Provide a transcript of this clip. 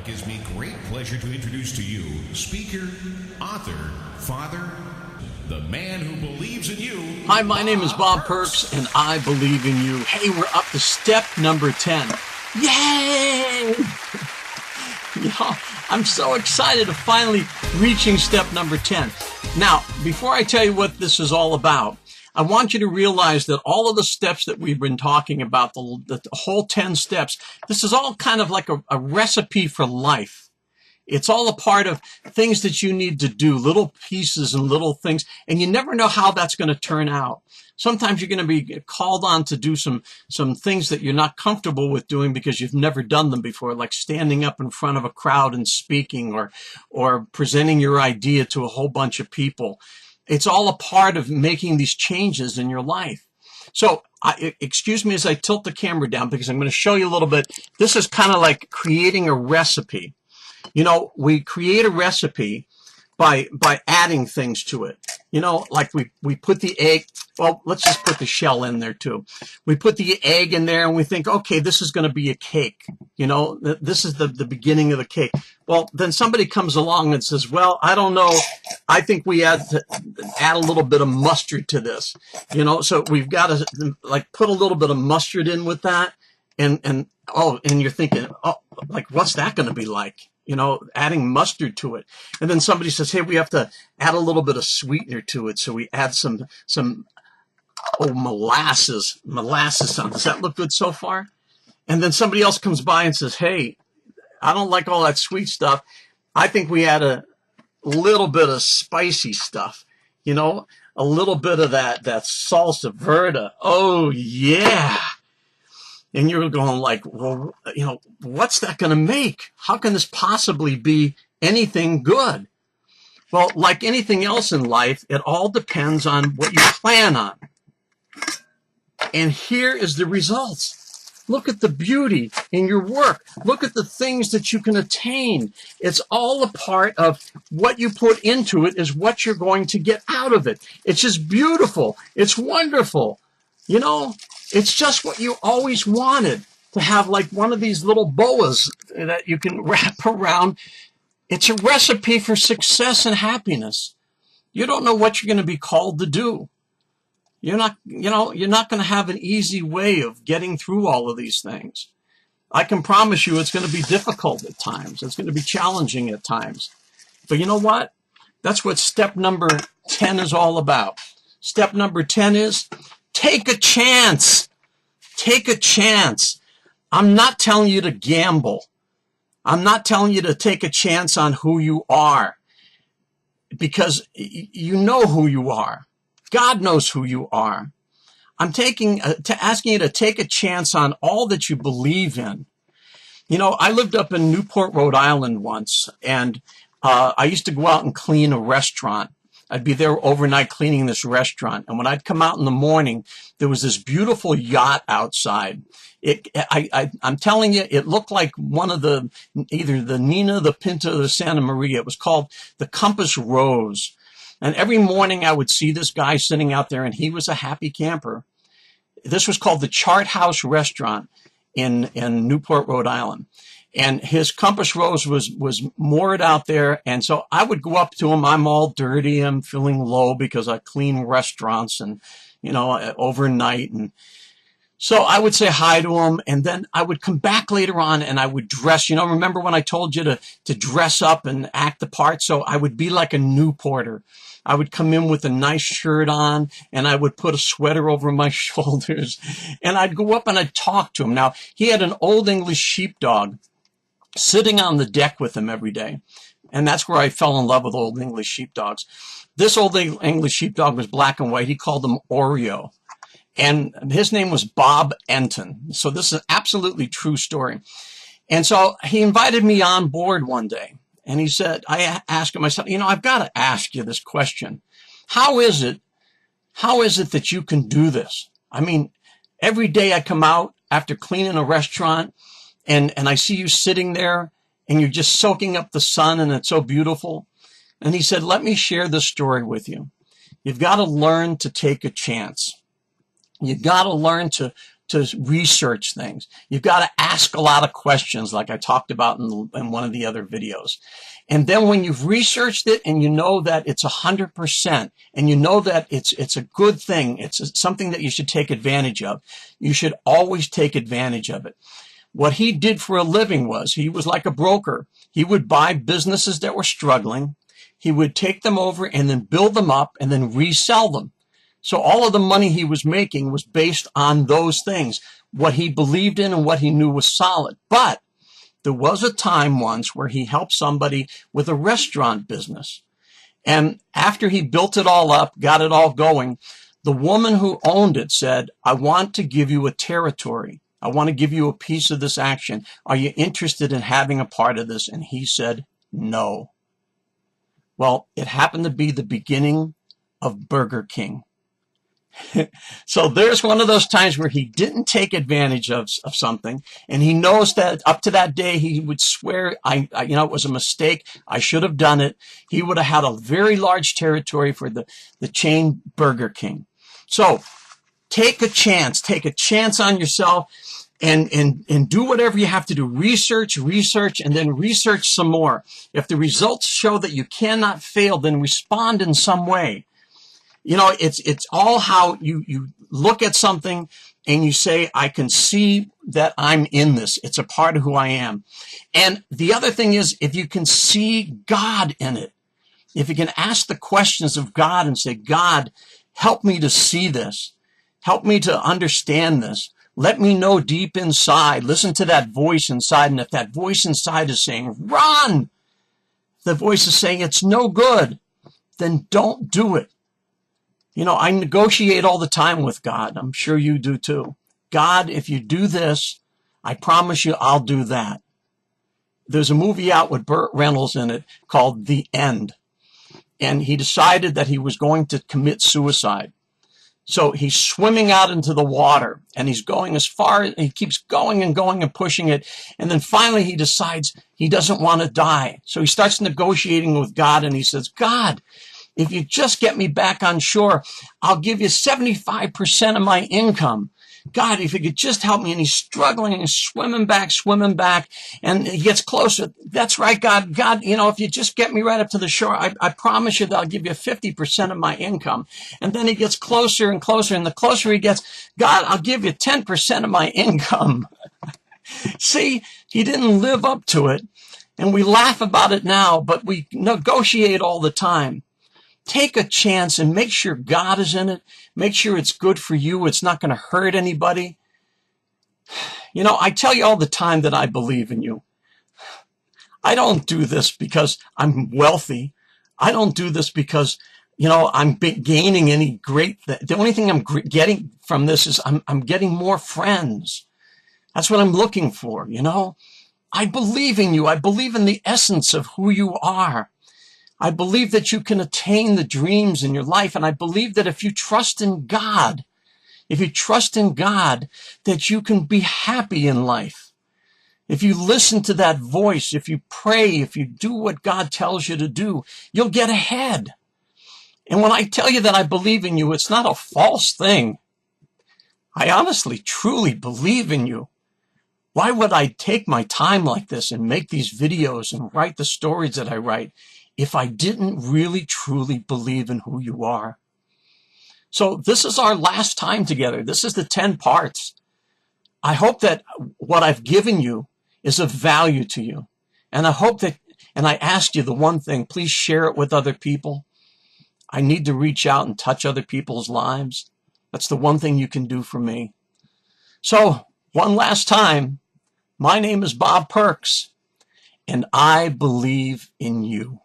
gives me great pleasure to introduce to you speaker, author, father, the man who believes in you. Hi, my name is Bob Perks, and I believe in you. Hey, we're up to step number 10. Yay! I'm so excited to finally reaching step number 10. Now, before I tell you what this is all about, I want you to realize that all of the steps that we've been talking about, the whole 10 steps, this is all kind of like a recipe for life. It's all a part of things that you need to do, little pieces and little things, and you never know how that's going to turn out. Sometimes you're going to be called on to do some things that you're not comfortable with doing because you've never done them before, like standing up in front of a crowd and speaking or presenting your idea to a whole bunch of people. It's all a part of making these changes in your life. So, excuse me as I tilt the camera down because I'm going to show you a little bit. This is kind of like creating a recipe. You know, we create a recipe by adding things to it. You know, like we put the egg, well, let's just put the shell in there too. We put the egg in there and we think, okay, this is going to be a cake. You know, this is the beginning of the cake. Well, then somebody comes along and says, well, I don't know. I think we add a little bit of mustard to this. You know, so we've got to like put a little bit of mustard in with that. And you're thinking, oh, like, what's that going to be like? You know, adding mustard to it. And then somebody says, hey, we have to add a little bit of sweetener to it. So we add some molasses on. Does that look good so far? And then somebody else comes by and says, hey, I don't like all that sweet stuff. I think we add a little bit of spicy stuff, you know, a little bit of that salsa verde. Oh, yeah. And you're going like, well, you know, what's that going to make? How can this possibly be anything good? Well, like anything else in life, it all depends on what you plan on. And here is the results. Look at the beauty in your work. Look at the things that you can attain. It's all a part of what you put into it is what you're going to get out of it. It's just beautiful. It's wonderful. You know, it's just what you always wanted, to have like one of these little boas that you can wrap around. It's a recipe for success and happiness. You don't know what you're going to be called to do. You're not going to have an easy way of getting through all of these things. I can promise you it's going to be difficult at times. It's going to be challenging at times. But you know what? That's what step number 10 is all about. Step number 10 is take a chance. Take a chance. I'm not telling you to gamble. I'm not telling you to take a chance on who you are, because you know who you are. God knows who you are. I'm asking you to take a chance on all that you believe in. You know, I lived up in Newport, Rhode Island once, and I used to go out and clean a restaurant. I'd be there overnight cleaning this restaurant. And when I'd come out in the morning, there was this beautiful yacht outside. I'm telling you, it looked like one of either the Nina, the Pinta, or the Santa Maria. It was called the Compass Rose. And every morning I would see this guy sitting out there, and he was a happy camper. This was called the Chart House Restaurant in Newport, Rhode Island. And his Compass Rose was moored out there. And so I would go up to him. I'm all dirty. I'm feeling low because I clean restaurants and, you know, overnight. And so I would say hi to him. And then I would come back later on and I would dress. You know, remember when I told you to dress up and act the part? So I would be like a Newporter. I would come in with a nice shirt on, and I would put a sweater over my shoulders, and I'd go up and I'd talk to him. Now, he had an old English sheepdog sitting on the deck with him every day, and that's where I fell in love with old English sheepdogs. This old English sheepdog was black and white. He called him Oreo, and his name was Bob Enton. So this is an absolutely true story. And so he invited me on board one day. And he said, I asked him, I said, you know, I've got to ask you this question. How is it that you can do this? I mean, every day I come out after cleaning a restaurant and I see you sitting there and you're just soaking up the sun and it's so beautiful. And he said, let me share this story with you. You've got to learn to take a chance. You've got to learn to to research things. You've got to ask a lot of questions, like I talked about in one of the other videos. And then when you've researched it and you know that it's 100% and you know that it's a good thing, it's something that you should take advantage of, you should always take advantage of it. What he did for a living was he was like a broker. He would buy businesses that were struggling. He would take them over and then build them up and then resell them. So all of the money he was making was based on those things, what he believed in and what he knew was solid. But there was a time once where he helped somebody with a restaurant business. And after he built it all up, got it all going, the woman who owned it said, I want to give you a territory. I want to give you a piece of this action. Are you interested in having a part of this? And he said, no. Well, it happened to be the beginning of Burger King. So there's one of those times where he didn't take advantage of something, and he knows that up to that day he would swear, it was a mistake. I should have done it. He would have had a very large territory for the chain Burger King. So take a chance on yourself, and do whatever you have to do. Research, and then research some more. If the results show that you cannot fail, then respond in some way. It's all how you look at something and you say, I can see that I'm in this. It's a part of who I am. And the other thing is, if you can see God in it, if you can ask the questions of God and say, God, help me to see this. Help me to understand this. Let me know deep inside. Listen to that voice inside. And if that voice inside is saying, run, the voice is saying it's no good, then don't do it. I negotiate all the time with God. I'm sure you do too. God, if you do this, I promise you I'll do that. There's a movie out with Burt Reynolds in it called The End. And he decided that he was going to commit suicide. So he's swimming out into the water and he's going as far, he keeps going and pushing it. And then finally he decides he doesn't want to die. So he starts negotiating with God and he says, God, if you just get me back on shore, I'll give you 75% of my income. God, if you could just help me. And he's struggling and swimming back. And he gets closer. That's right, God, if you just get me right up to the shore, I promise you that I'll give you 50% of my income. And then he gets closer and closer. And the closer he gets, God, I'll give you 10% of my income. See, he didn't live up to it. And we laugh about it now, but we negotiate all the time. Take a chance and make sure God is in it. Make sure it's good for you. It's not going to hurt anybody. I tell you all the time that I believe in you. I don't do this because I'm wealthy. I don't do this because, I'm gaining any great thing. The only thing I'm getting from this is I'm getting more friends. That's what I'm looking for, I believe in you. I believe in the essence of who you are. I believe that you can attain the dreams in your life. And I believe that if you trust in God, that you can be happy in life. If you listen to that voice, if you pray, if you do what God tells you to do, you'll get ahead. And when I tell you that I believe in you, it's not a false thing. I honestly, truly believe in you. Why would I take my time like this and make these videos and write the stories that I write if I didn't really, truly believe in who you are? So this is our last time together. This is the 10 parts. I hope that what I've given you is of value to you. And I hope that, and I ask you the one thing, please share it with other people. I need to reach out and touch other people's lives. That's the one thing you can do for me. So one last time, my name is Bob Perks, and I believe in you.